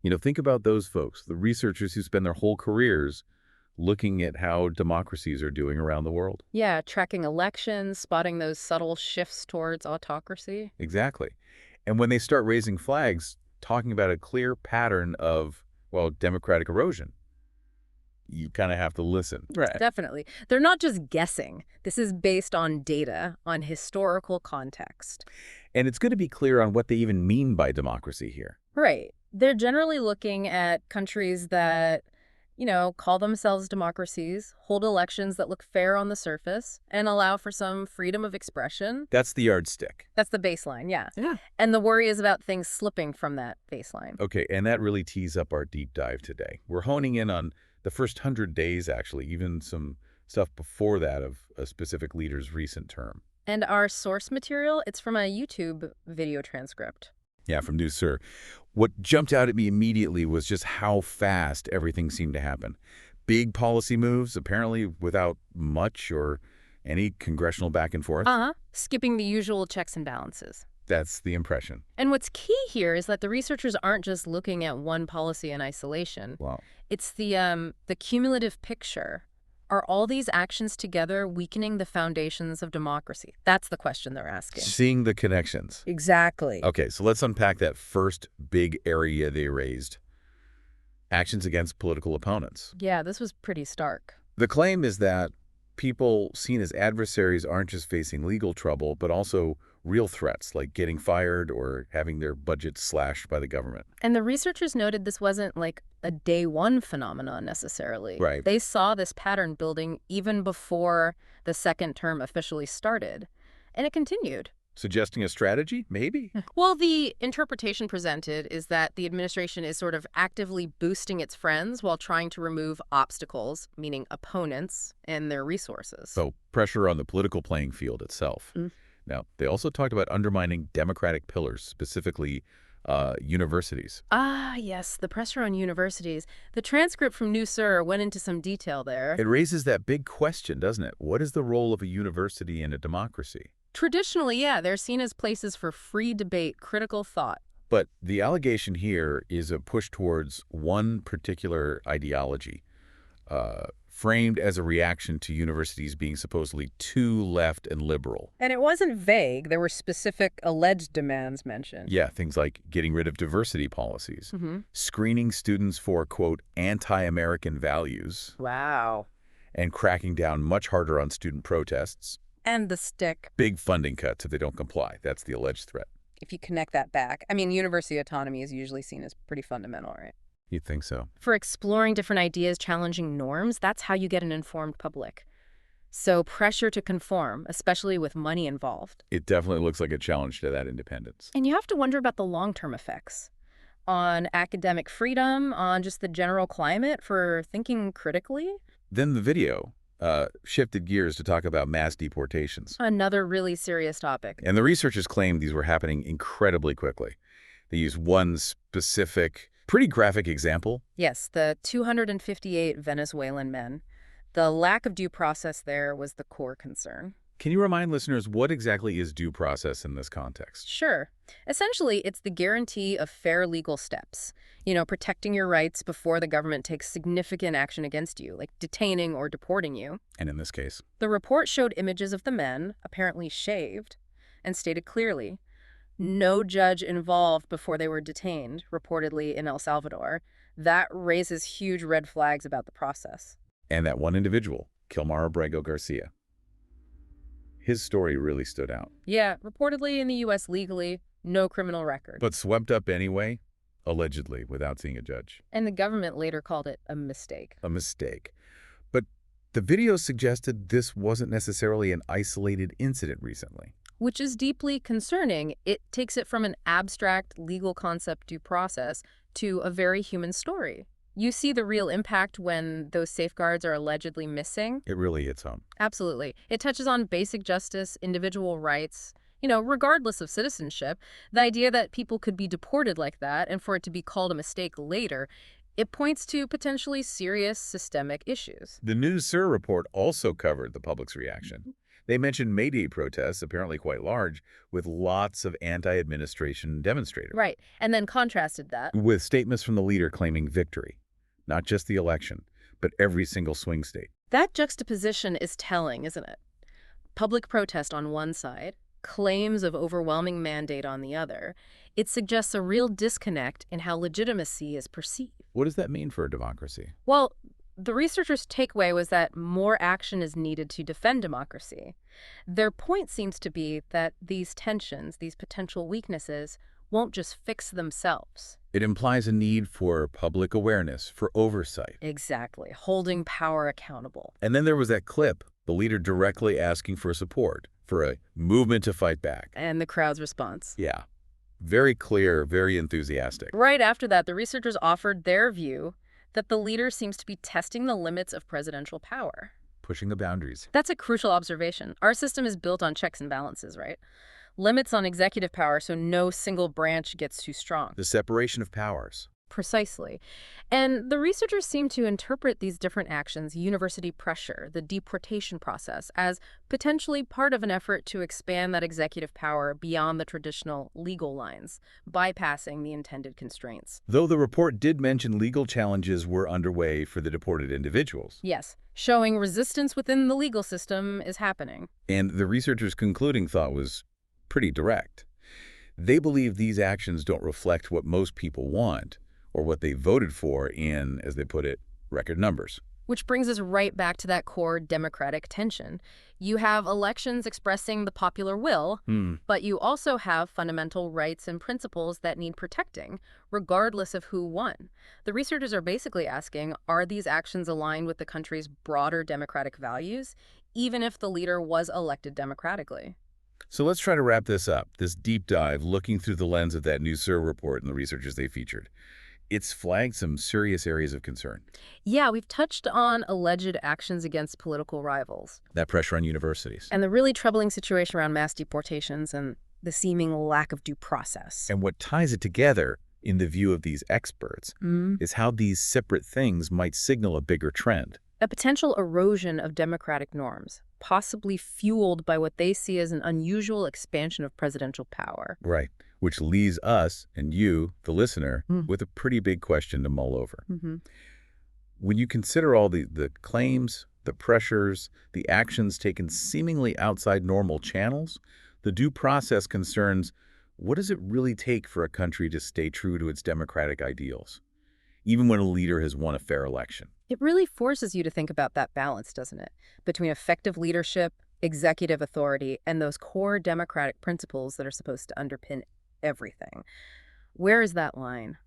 Think about those folks, the researchers who spend their whole careers looking at how democracies are doing around the world. Yeah, tracking elections, spotting those subtle shifts towards autocracy. Exactly. And when they start raising flags, talking about a clear pattern of, well, democratic erosion, you kind of have to listen. Right. Definitely. They're not just guessing. This is based on data, on historical context. And it's good to be clear on what they even mean by democracy here. Right. They're generally looking at countries that, call themselves democracies, hold elections that look fair on the surface, and allow for some freedom of expression. That's the yardstick. That's the baseline, yeah. Yeah. And the worry is about things slipping from that baseline. Okay, and that really tees up our deep dive today. We're honing in on the first 100 days, actually, even some stuff before that of a specific leader's recent term. And our source material, it's from a YouTube video transcript. Yeah, from News Sir. What jumped out at me immediately was just how fast everything seemed to happen. Big policy moves, apparently without much or any congressional back and forth. Skipping the usual checks and balances. That's the impression. And what's key here is that the researchers aren't just looking at one policy in isolation. Wow. It's the cumulative picture. Are all these actions together weakening the foundations of democracy? That's the question they're asking. Seeing the connections. Exactly. Okay, so let's unpack that first big area they raised. Actions against political opponents. Yeah, this was pretty stark. The claim is that people seen as adversaries aren't just facing legal trouble, but also real threats like getting fired or having their budgets slashed by the government. And the researchers noted this wasn't like a day one phenomenon necessarily. Right. They saw this pattern building even before the second term officially started. And it continued. Suggesting a strategy? Maybe. Well, the interpretation presented is that the administration is sort of actively boosting its friends while trying to remove obstacles, meaning opponents, and their resources. So pressure on the political playing field itself. Now, they also talked about undermining democratic pillars, specifically universities. Ah, yes, the pressure on universities. The transcript from New Sur went into some detail there. It raises that big question, doesn't it? What is the role of a university in a democracy? Traditionally, yeah, they're seen as places for free debate, critical thought. But the allegation here is a push towards one particular ideology, framed as a reaction to universities being supposedly too left and liberal. And it wasn't vague. There were specific alleged demands mentioned. Yeah, things like getting rid of diversity policies, screening students for, quote, anti-American values. Wow. And cracking down much harder on student protests. And the stick. Big funding cuts if they don't comply. That's the alleged threat. If you connect that back. I mean, university autonomy is usually seen as pretty fundamental, right? You'd think so. For exploring different ideas, challenging norms, that's how you get an informed public. So pressure to conform, especially with money involved. It definitely looks like a challenge to that independence. And you have to wonder about the long-term effects on academic freedom, on just the general climate for thinking critically. Then the video shifted gears to talk about mass deportations. Another really serious topic. And the researchers claimed these were happening incredibly quickly. They used one specific, pretty graphic example. Yes, the 258 Venezuelan men. The lack of due process there was the core concern. Can you remind listeners what exactly is due process in this context? Sure. Essentially, it's the guarantee of fair legal steps. Protecting your rights before the government takes significant action against you, like detaining or deporting you. And in this case? The report showed images of the men, apparently shaved, and stated clearly, no judge involved before they were detained, reportedly in El Salvador. That raises huge red flags about the process. And that one individual, Kilmar Abrego Garcia. His story really stood out. Yeah, reportedly in the U.S. legally, no criminal record. But swept up anyway, allegedly, without seeing a judge. And the government later called it a mistake. A mistake. But the video suggested this wasn't necessarily an isolated incident recently. Which is deeply concerning. It takes it from an abstract legal concept due process to a very human story. You see the real impact when those safeguards are allegedly missing. It really hits home. Absolutely. It touches on basic justice, individual rights, regardless of citizenship. The idea that people could be deported like that and for it to be called a mistake later, it points to potentially serious systemic issues. The News Sir report also covered the public's reaction. They mentioned May Day protests, apparently quite large, with lots of anti-administration demonstrators, Right. And then contrasted that. with statements from the leader claiming victory. Not just the election, but every single swing state. That juxtaposition is telling, isn't it? Public protest on one side, claims of overwhelming mandate on the other. It suggests a real disconnect in how legitimacy is perceived. What does that mean for a democracy? Well, the researchers' takeaway was that more action is needed to defend democracy. Their point seems to be that these tensions, these potential weaknesses, won't just fix themselves. It implies a need for public awareness, for oversight. Exactly, holding power accountable. And then there was that clip, the leader directly asking for support, for a movement to fight back. And the crowd's response. Yeah. Very clear, very enthusiastic. Right after that, the researchers offered their view that the leader seems to be testing the limits of presidential power. Pushing the boundaries. That's a crucial observation. Our system is built on checks and balances, right? Limits on executive power so no single branch gets too strong. The separation of powers. Precisely. And the researchers seem to interpret these different actions, university pressure, the deportation process, as potentially part of an effort to expand that executive power beyond the traditional legal lines, bypassing the intended constraints. Though the report did mention legal challenges were underway for the deported individuals. Yes, showing resistance within the legal system is happening. And the researchers' concluding thought was pretty direct. They believe these actions don't reflect what most people want, or what they voted for in, as they put it, record numbers. Which brings us right back to that core democratic tension. You have elections expressing the popular will, but you also have fundamental rights and principles that need protecting, regardless of who won. The researchers are basically asking, are these actions aligned with the country's broader democratic values, even if the leader was elected democratically? So let's try to wrap this up, this deep dive looking through the lens of that new SIR report and the researchers they featured. It's flagged some serious areas of concern. Yeah, we've touched on alleged actions against political rivals. That pressure on universities. And the really troubling situation around mass deportations and the seeming lack of due process. And what ties it together, in the view of these experts, is how these separate things might signal a bigger trend. A potential erosion of democratic norms, possibly fueled by what they see as an unusual expansion of presidential power. Right. Which leaves us and you, the listener, with a pretty big question to mull over. When you consider all the claims, the pressures, the actions taken seemingly outside normal channels, the due process concerns, what does it really take for a country to stay true to its democratic ideals, even when a leader has won a fair election? It really forces you to think about that balance, doesn't it? Between effective leadership, executive authority, and those core democratic principles that are supposed to underpin everything. Where is that line?